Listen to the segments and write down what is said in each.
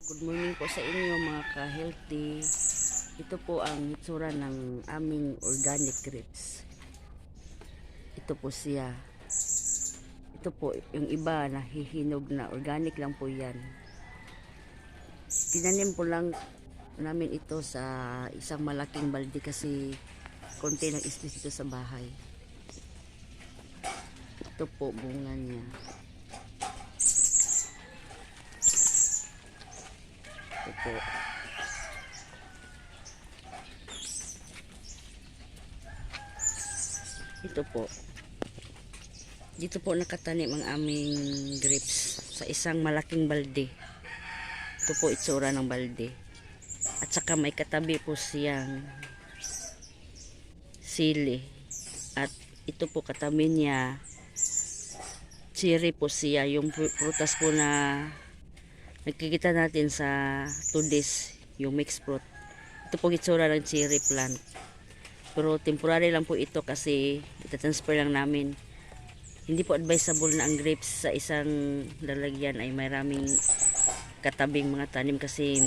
Good morning po sa inyo mga ka-healthy. Ito po ang itsura ng aming organic grapes. Ito po siya. Ito po yung iba na hihinog na organic lang po yan. Tinanim po lang namin ito sa isang malaking balde kasi konti ng space dito sa bahay. Ito po bunga niya. Ito po. Ito po. Dito po nakatanim ang aming grapes sa isang malaking balde. Ito po itsura ng balde. At saka may katabi po siyang sili. At ito po katabi niya cherry po siya. Yung prutas po na nakikita natin sa tudis, yung mixed fruit. Ito po itsura ng cherry plant. Pero temporary lang po ito kasi itatransfer lang namin. Hindi po advisable na ang grapes sa isang lalagyan ay maraming katabing mga tanim kasi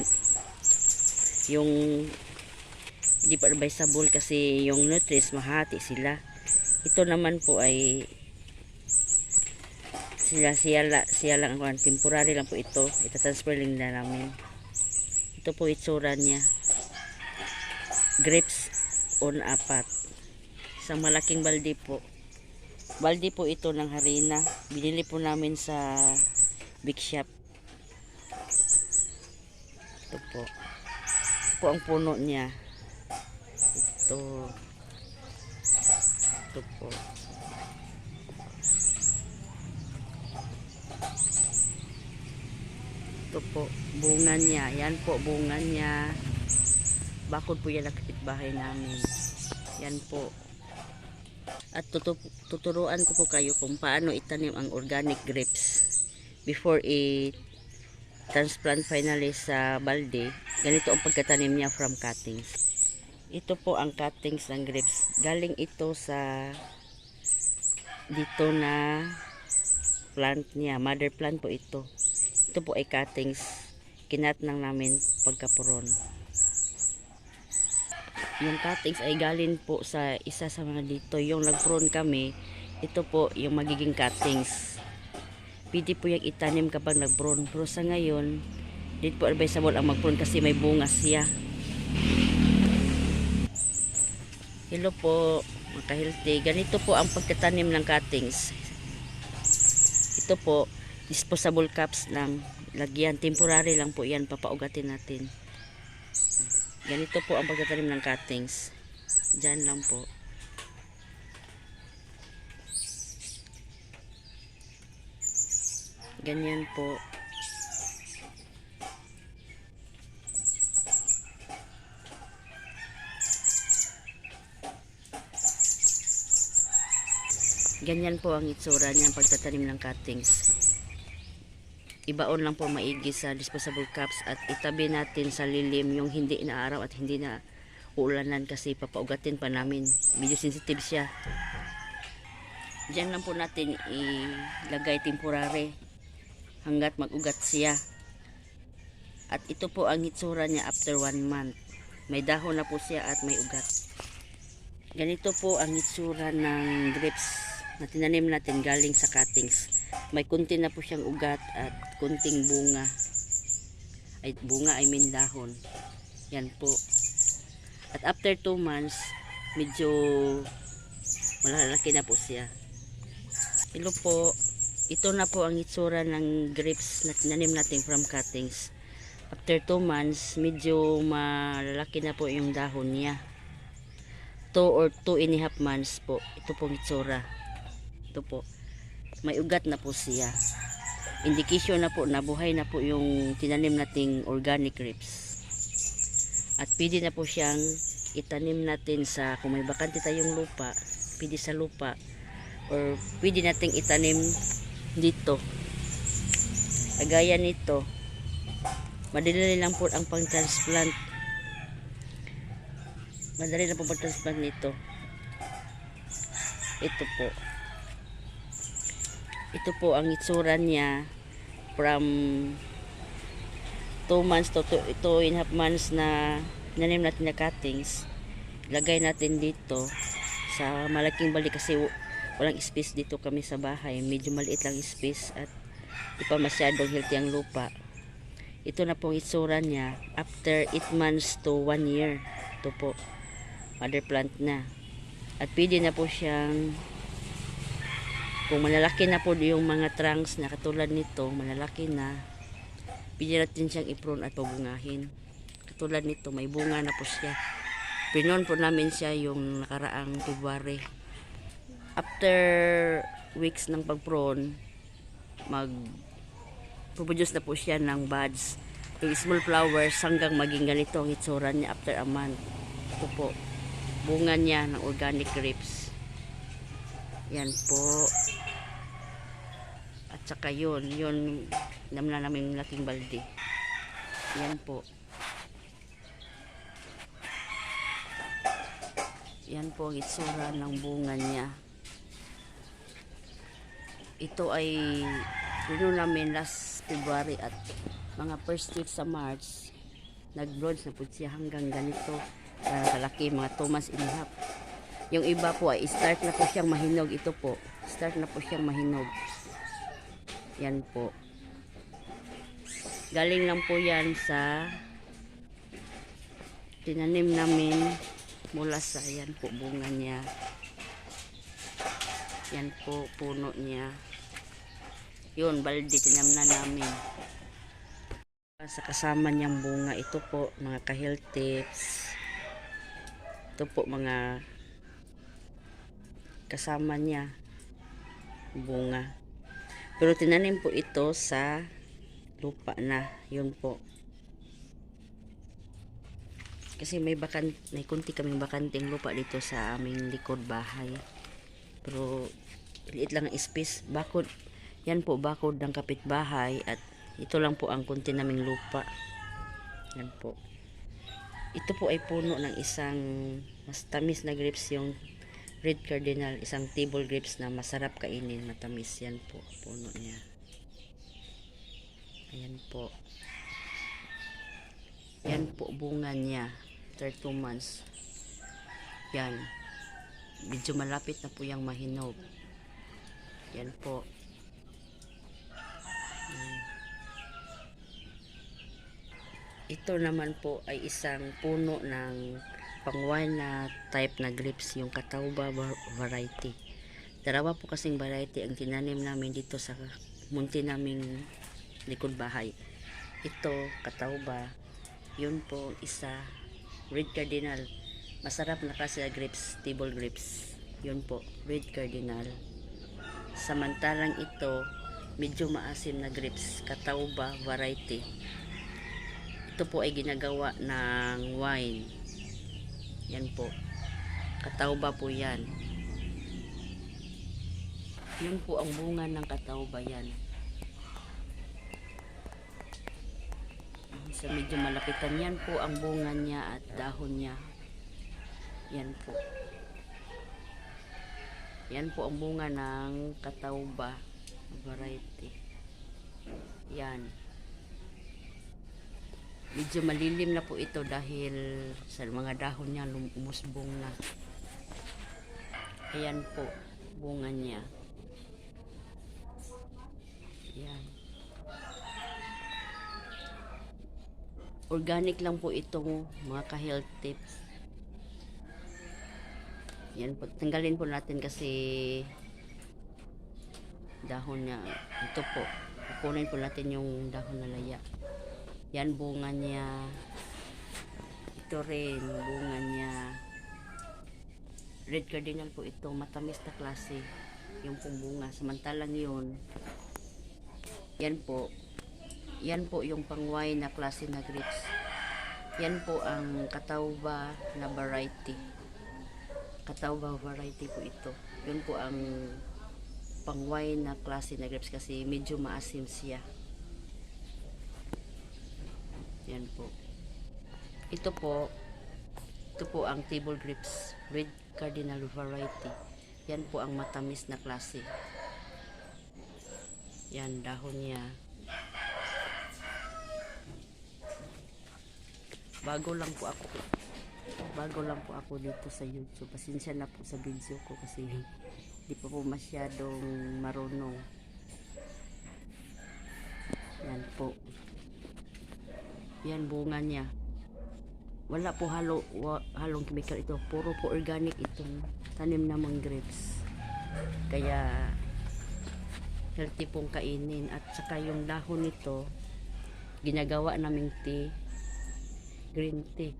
yung hindi po advisable kasi yung nutrients mahati sila. Ito naman po ay siya lang ang temporary lang po ito. Itatransfer lang na namin. Ito po itsura niya. Grapes on apat. Isang malaking balde po. Balde po ito ng harina. Binili po namin sa big shop. Ito po. Ito po ang puno niya. Ito. Ito po. Ito po. Bunga niya. Yan po bunga niya. Bakod po yan ang kapitbahay namin. Yan po. At tuturuan ko po kayo kung paano itanim ang organic grapes before i-transplant finally sa balde. Ganito ang pagkatanim niya from cuttings. Ito po ang cuttings ng grapes. Galing ito sa dito na plant niya. Mother plant po ito. Ito po ay cuttings. Kinat lang namin pagkapuron. Yung cuttings ay galing po sa isa sa mga dito. Yung nag-prune kami, ito po yung magiging cuttings. Pwede po yung itanim kapag nag-prune. Pero sa ngayon, dito po advisable ang mag-prune kasi may bunga siya. Hello po, mga ka-healthy. Ganito po ang pagtatanim ng cuttings. Ito po, disposable cups lang. Lagyan, temporary lang po yan. Papaugatin natin. Ganito po ang pagtatanim ng cuttings. Diyan lang po. Ganyan po. Ganyan po ang itsura niya, pagtatanim ng cuttings. Ibaon lang po maigi sa disposable cups at itabi natin sa lilim yung hindi na araw at hindi na uulanan kasi papaugatin pa namin. Medyo sensitive siya. Diyan lang po natin ilagay temporary hanggat mag-ugat siya. At ito po ang itsura niya after 1 month. May dahon na po siya at may ugat. Ganito po ang itsura ng grapes na tinanim natin galing sa cuttings. May kunti na po siyang ugat at kunting bunga. I mean dahon. Yan po. At after 2 months, medyo malalaki na po siya. Hello po. Ito na po ang itsura ng grapes na tinanim natin from cuttings. After 2 months, medyo malalaki na po yung dahon niya. 2 or 2.5 months po. Ito pong itsura. Ito po. May ugat na po siya. Indication na po na buhay na po yung tinanim nating organic grapes. At pwede na po siyang itanim natin sa, kung may bakante tayong lupa, pwede sa lupa, or pwede nating itanim dito. Kagaya nito. Madali lang po ang pang-transplant. Madali lang po pang-transplant nito. Ito po. Ito po ang itsura niya from 2 months to 2.5 months na nanim natin na cuttings, lagay natin dito sa malaking balde kasi walang space dito kami sa bahay, medyo maliit lang space at di pa masyadong healthy ang lupa. Ito na pong itsura niya after 8 months to 1 year. Ito po, mother plant na, at pwede na po siyang, kung malalaki na po yung mga trunks na katulad nito, malalaki na, pwede natin siyang i-prune at pabungahin. Katulad nito, may bunga na po siya. Pinon po namin siya yung nakaraang February. After weeks ng pag-prune, mag-produce na po siya ng buds. Yung small flowers hanggang maging ganito ang itsura niya after a month. Ito po, bunga niya ng organic grapes. Yan po. At saka yun namna namin laking balde. Yan po. Yan po ang itsura ng bunga niya. Ito ay puno namin last February at mga first week sa March nag-blooms na po siya hanggang ganito kalaki, mga 2 months and a half. Yung iba po ay start na po siyang mahinog. Ito po, start na po siyang mahinog. Yan po. Galing lang po yan sa tinanim namin mula sa, yan po bunga niya. Yan po puno niya. Yun, balde tinamnan namin. Sa kasama niyang bunga, ito po mga ka-health tips. Ito po mga kasama niya bunga. Pero tinanim po ito sa lupa na. Yun po. Kasi may kunti kaming bakanting lupa dito sa aming likod bahay. Pero liit lang ang space. Bakod. Yan po, bakod ng kapitbahay. At ito lang po ang kunti naming lupa. Yan po. Ito po ay puno ng isang mas tamis na grapes, yung red cardinal. Isang table grapes na masarap kainin. Matamis. Yan po, puno niya. Ayan po. Yan po bunga niya. 2 months. Yan. Medyo malapit na po yung mahinog. Yan po. Ito naman po ay isang puno ng pang-wine na type na grapes, yung Catawba variety. Dalawa po kasing variety ang tinanim namin dito sa munti naming likod bahay. Ito, Catawba. Yun po, isa red cardinal. Masarap na kasi grapes, table grapes. Yun po, red cardinal. Samantalang ito, medyo maasim na grapes, Catawba variety. Ito po ay ginagawa ng wine. Yan po. Catawba po yan. Yun po ang bunga ng Catawba yan. Sa medyo malapitan, yan po ang bunga niya at dahon niya. Yan po. Yan po ang bunga ng Catawba variety. Yan. Medyo malilim na po ito dahil sa mga dahon niya umusbong na. Ayan po, bunga niya. Yan. Organic lang po itong mga ka-health tips. Yan po, tanggalin po natin kasi dahon niya. Ito po, kukunin po natin yung dahon na laya. Yan bunga niya. Ito rin bunga niya. Red cardinal po ito, matamis na klase yung pong bunga. Samantalang yun, yan po yung pang-wine na klase na grapes. Yan po ang Catawba na variety. Catawba variety po ito. Yun po ang pang-wine na klase na grapes kasi medyo maasim siya. Yan po. Ito po ang table grapes, red cardinal variety. Yan po ang matamis na klase. Yan, dahon niya. Bago lang po ako. Bago lang po ako dito sa YouTube. Pasensya na po sa video ko kasi di pa po masyadong marunong. Yan po. Yan bunga niya. Wala po halong chemical ito. Puro po organic itong tanim namang grapes. Kaya healthy pong kainin. At saka yung dahon nito, ginagawa naming tea, green tea.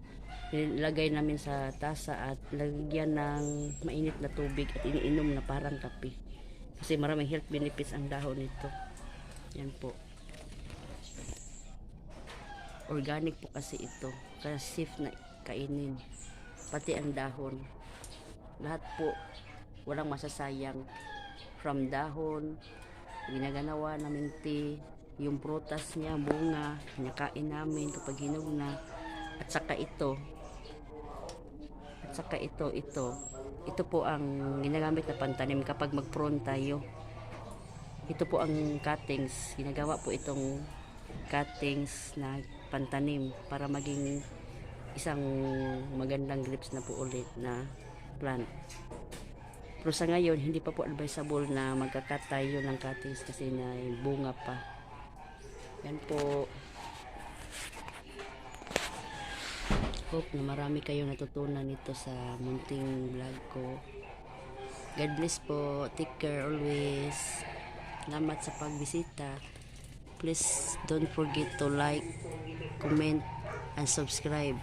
Nilagay namin sa tasa at lagyan ng mainit na tubig at iniinom na parang kape. Kasi maraming health benefits ang dahon nito. Yan po. Organic po kasi ito. Kaya safe na kainin. Pati ang dahon. Lahat po, walang masasayang. From dahon, ginaganawa namin tea, yung prutas niya, bunga, kinakain namin kapag hinog na. At saka ito. Ito po ang ginagamit na pantanim kapag mag-prune tayo. Ito po ang cuttings. Ginagawa po itong cuttings na pantanim para maging isang magandang grapes na po ulit na plant. Pero sa ngayon, hindi pa po advisable na magkakat tayo ng cuttings kasi na bunga pa. Yan po. Hope na marami kayong natutunan nito sa munting vlog ko. God bless po. Take care always. Salamat sa pagbisita. Please don't forget to like, comment, and subscribe.